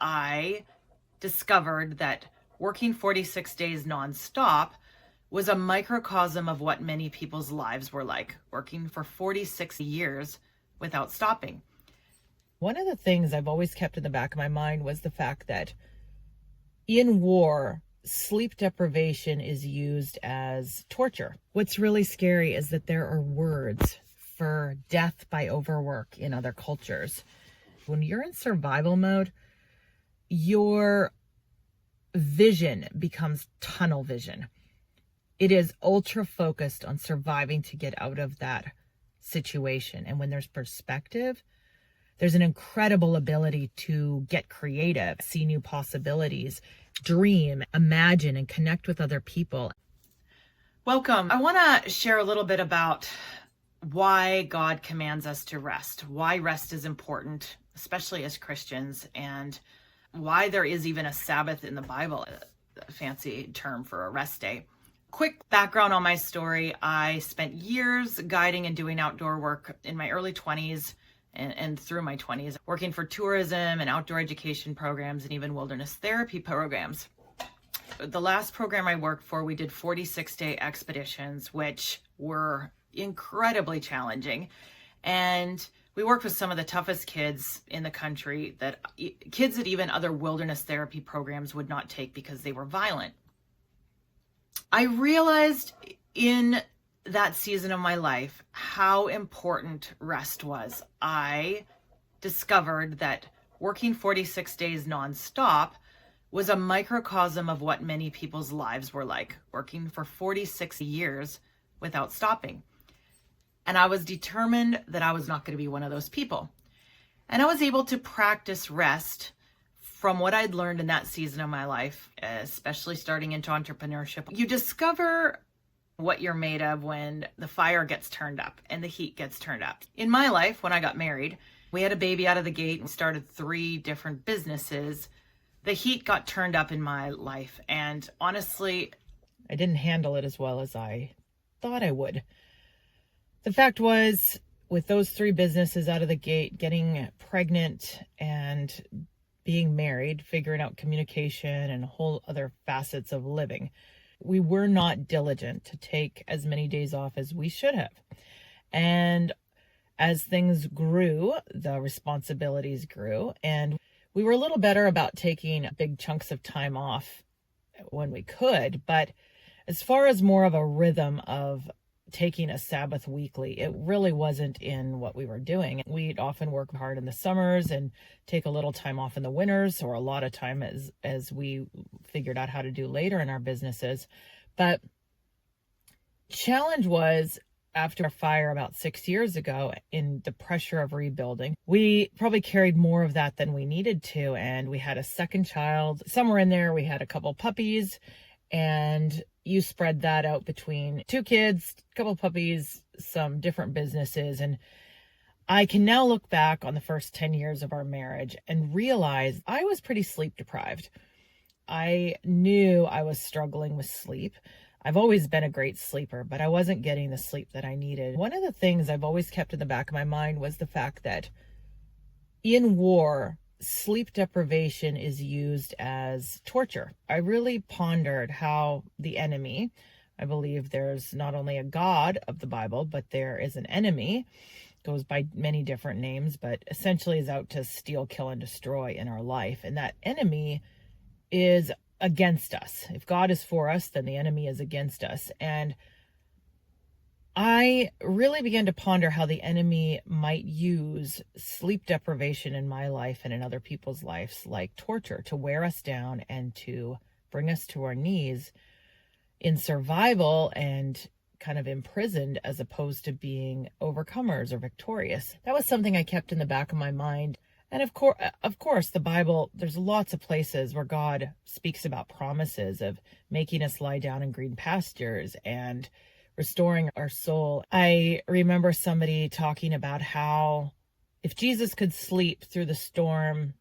I discovered that working 46 days nonstop was a microcosm of what many people's lives were like, working for 46 years without stopping. One of the things I've always kept in the back of my mind was the fact that in war, sleep deprivation is used as torture. What's really scary is that there are words for death by overwork in other cultures. When you're in survival mode, your vision becomes tunnel vision. It is ultra focused on surviving to get out of that situation. And when there's perspective, there's an incredible ability to get creative, see new possibilities, dream, imagine, and connect with other people. Welcome. I want to share a little bit about why God commands us to rest, why rest is important, especially as Christians, and why there is even a Sabbath in the Bible, a fancy term for a rest day. Quick background on my story. I spent years guiding and doing outdoor work in my early 20s and through my 20s, working for tourism and outdoor education programs and even wilderness therapy programs. The last program I worked for, we did 46-day expeditions, which were incredibly challenging. And we worked with some of the toughest kids in the country, kids that even other wilderness therapy programs would not take because they were violent. I realized in that season of my life how important rest was. I discovered that working 46 days nonstop was a microcosm of what many people's lives were like, working for 46 years without stopping. And I was determined that I was not going to be one of those people. And I was able to practice rest from what I'd learned in that season of my life, especially starting into entrepreneurship. You discover what you're made of when the fire gets turned up and the heat gets turned up. In my life, when I got married, we had a baby out of the gate and started 3 different businesses. The heat got turned up in my life, and honestly, I didn't handle it as well as I thought I would. The fact was, with those 3 businesses out of the gate, getting pregnant and being married, figuring out communication and whole other facets of living, we were not diligent to take as many days off as we should have. And as things grew, the responsibilities grew, and we were a little better about taking big chunks of time off when we could. But as far as more of a rhythm of taking a Sabbath weekly, it really wasn't in what we were doing. We'd often work hard in the summers and take a little time off in the winters, or a lot of time as we figured out how to do later in our businesses. But challenge was, after a fire about 6 years ago, in the pressure of rebuilding, we probably carried more of that than we needed to. And we had a second child. Somewhere in there, we had a couple puppies, and you spread that out between 2 kids, a couple puppies, some different businesses. And I can now look back on the first 10 years of our marriage and realize I was pretty sleep deprived. I knew I was struggling with sleep. I've always been a great sleeper, but I wasn't getting the sleep that I needed. One of the things I've always kept in the back of my mind was the fact that in war, sleep deprivation is used as torture. I really pondered how the enemy, I believe there's not only a God of the Bible, but there is an enemy, goes by many different names, but essentially is out to steal, kill, and destroy in our life. And that enemy is against us. If God is for us, then the enemy is against us. And I really began to ponder how the enemy might use sleep deprivation in my life and in other people's lives like torture, to wear us down and to bring us to our knees in survival and kind of imprisoned, as opposed to being overcomers or victorious. That was something I kept in the back of my mind. And of course, the Bible, there's lots of places where God speaks about promises of making us lie down in green pastures and restoring our soul. I remember somebody talking about how if Jesus could sleep through the storm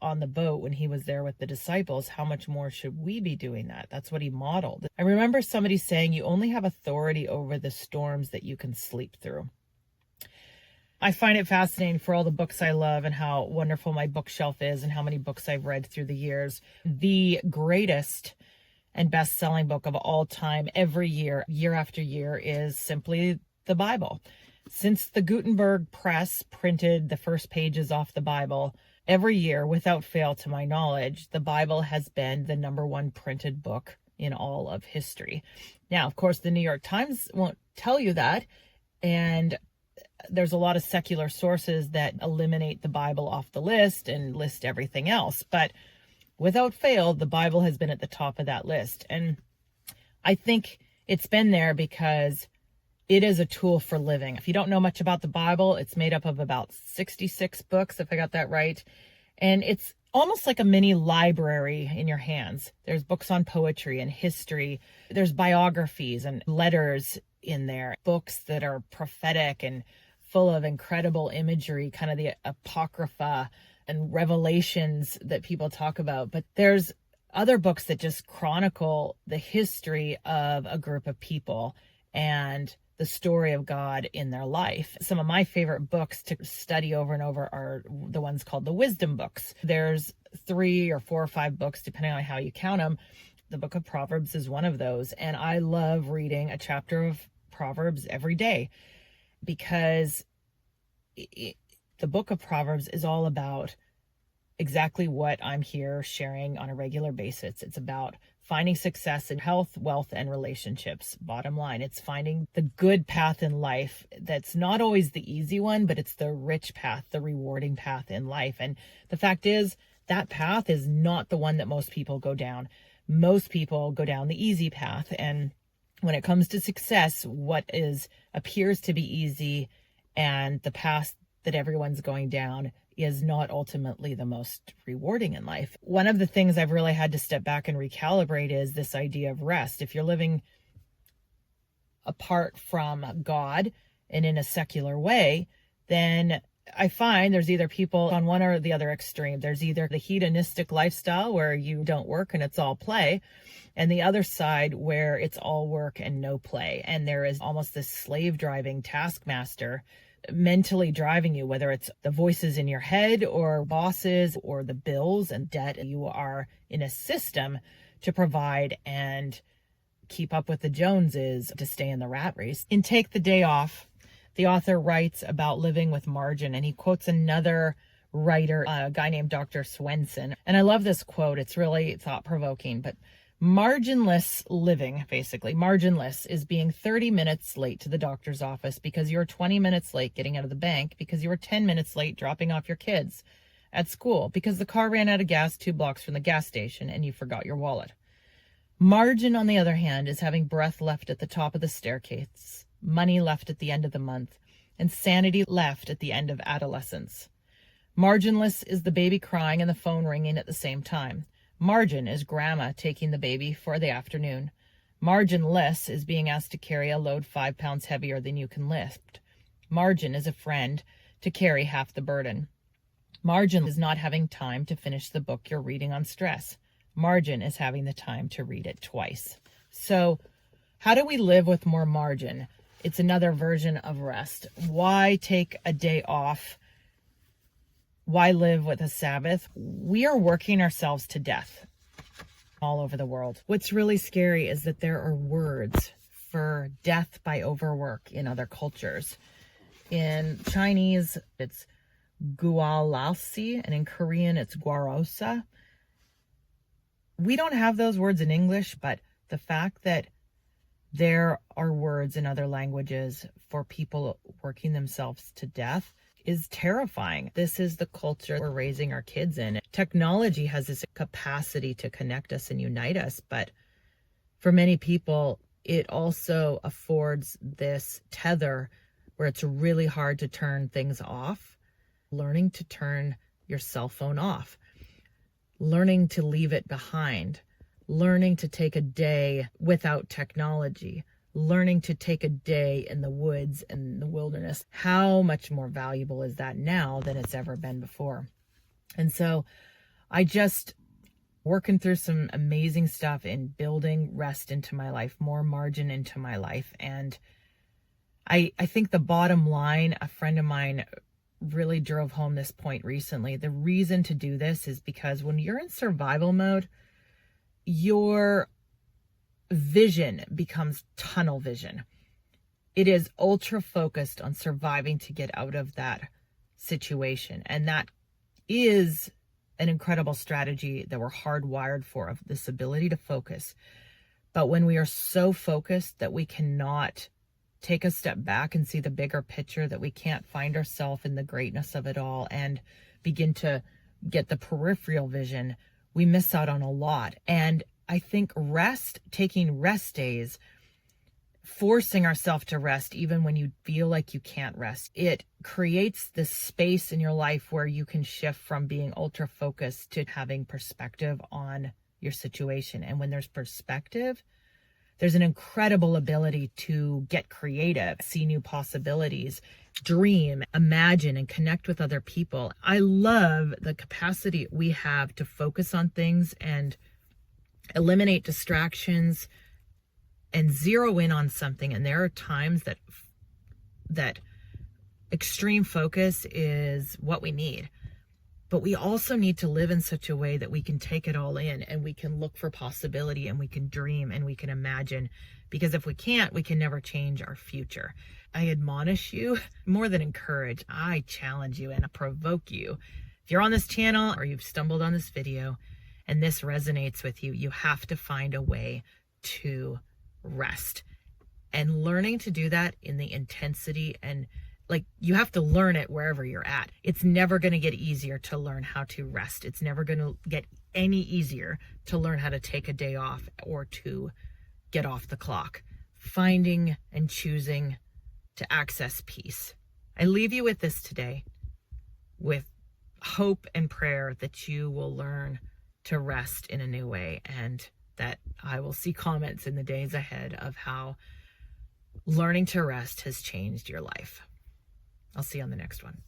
on the boat when he was there with the disciples, how much more should we be doing that? That's what he modeled. I remember somebody saying, you only have authority over the storms that you can sleep through. I find it fascinating for all the books I love and how wonderful my bookshelf is and how many books I've read through the years. The greatest and best-selling book of all time every year, year after year, is simply the Bible. Since the Gutenberg press printed the first pages off the Bible, every year, without fail to my knowledge, the Bible has been the number one printed book in all of history. Now, of course, the New York Times won't tell you that, and there's a lot of secular sources that eliminate the Bible off the list and list everything else. But without fail, the Bible has been at the top of that list. And I think it's been there because it is a tool for living. If you don't know much about the Bible, it's made up of about 66 books, if I got that right. And it's almost like a mini library in your hands. There's books on poetry and history. There's biographies and letters in there, books that are prophetic and full of incredible imagery, kind of the apocrypha and revelations that people talk about. But there's other books that just chronicle the history of a group of people and the story of God in their life. Some of my favorite books to study over and over are the ones called the wisdom books. There's 3 or 4 or 5 books, depending on how you count them. The book of Proverbs is one of those. And I love reading a chapter of Proverbs every day because the book of Proverbs is all about exactly what I'm here sharing on a regular basis. It's about finding success in health, wealth, and relationships. Bottom line, it's finding the good path in life that's not always the easy one, but it's the rich path, the rewarding path in life. And the fact is, that path is not the one that most people go down. Most people go down the easy path. And when it comes to success, what appears to be easy and the path that everyone's going down is not ultimately the most rewarding in life. One of the things I've really had to step back and recalibrate is this idea of rest. If you're living apart from God and in a secular way, then I find there's either people on one or the other extreme. There's either the hedonistic lifestyle where you don't work and it's all play, and the other side where it's all work and no play. And there is almost this slave driving taskmaster mentally driving you, whether it's the voices in your head or bosses or the bills and debt. You are in a system to provide and keep up with the Joneses to stay in the rat race. In Take the Day Off, the author writes about living with margin, and he quotes another writer, a guy named Dr. Swenson. And I love this quote. It's really thought-provoking, but marginless living, basically, marginless is being 30 minutes late to the doctor's office because you're 20 minutes late getting out of the bank, because you were 10 minutes late dropping off your kids at school, because the car ran out of gas 2 blocks from the gas station and you forgot your wallet. Margin, on the other hand, is having breath left at the top of the staircase, money left at the end of the month, and sanity left at the end of adolescence. Marginless is the baby crying and the phone ringing at the same time. Margin is grandma taking the baby for the afternoon. Marginless is being asked to carry a load 5 pounds heavier than you can lift. Margin is a friend to carry half the burden. Margin is not having time to finish the book you're reading on stress. Margin is having the time to read it twice. So how do we live with more margin? It's another version of rest. Why take a day off? Why live with a Sabbath? We are working ourselves to death all over the world. What's really scary is that there are words for death by overwork in other cultures. In Chinese, it's gualalsi, and in Korean, it's guarosa. We don't have those words in English, but the fact that there are words in other languages for people working themselves to death is terrifying. This is the culture we're raising our kids in. Technology has this capacity to connect us and unite us, but for many people, it also affords this tether where it's really hard to turn things off. Learning to turn your cell phone off, learning to leave it behind, learning to take a day without technology, learning to take a day in the woods and the wilderness. How much more valuable is that now than it's ever been before? And so I just working through some amazing stuff in building rest into my life, more margin into my life. And I think the bottom line, a friend of mine really drove home this point recently. The reason to do this is because when you're in survival mode, your vision becomes tunnel vision. It is ultra focused on surviving to get out of that situation. And that is an incredible strategy that we're hardwired for, of this ability to focus. But when we are so focused that we cannot take a step back and see the bigger picture, that we can't find ourselves in the greatness of it all and begin to get the peripheral vision, we miss out on a lot. And I think taking rest days, forcing ourselves to rest even when you feel like you can't rest, it creates this space in your life where you can shift from being ultra focused to having perspective on your situation. And when there's perspective, there's an incredible ability to get creative, see new possibilities, dream, imagine, and connect with other people. I love the capacity we have to focus on things and eliminate distractions and zero in on something. And there are times that extreme focus is what we need. But we also need to live in such a way that we can take it all in, and we can look for possibility, and we can dream, and we can imagine. Because if we can't, we can never change our future. I admonish you, more than encourage, I challenge you and provoke you. If you're on this channel or you've stumbled on this video and this resonates with you, you have to find a way to rest. And learning to do that in the intensity, and you have to learn it wherever you're at. It's never going to get easier to learn how to rest. It's never going to get any easier to learn how to take a day off or to get off the clock. Finding and choosing to access peace. I leave you with this today, with hope and prayer that you will learn to rest in a new way, and that I will see comments in the days ahead of how learning to rest has changed your life. I'll see you on the next one.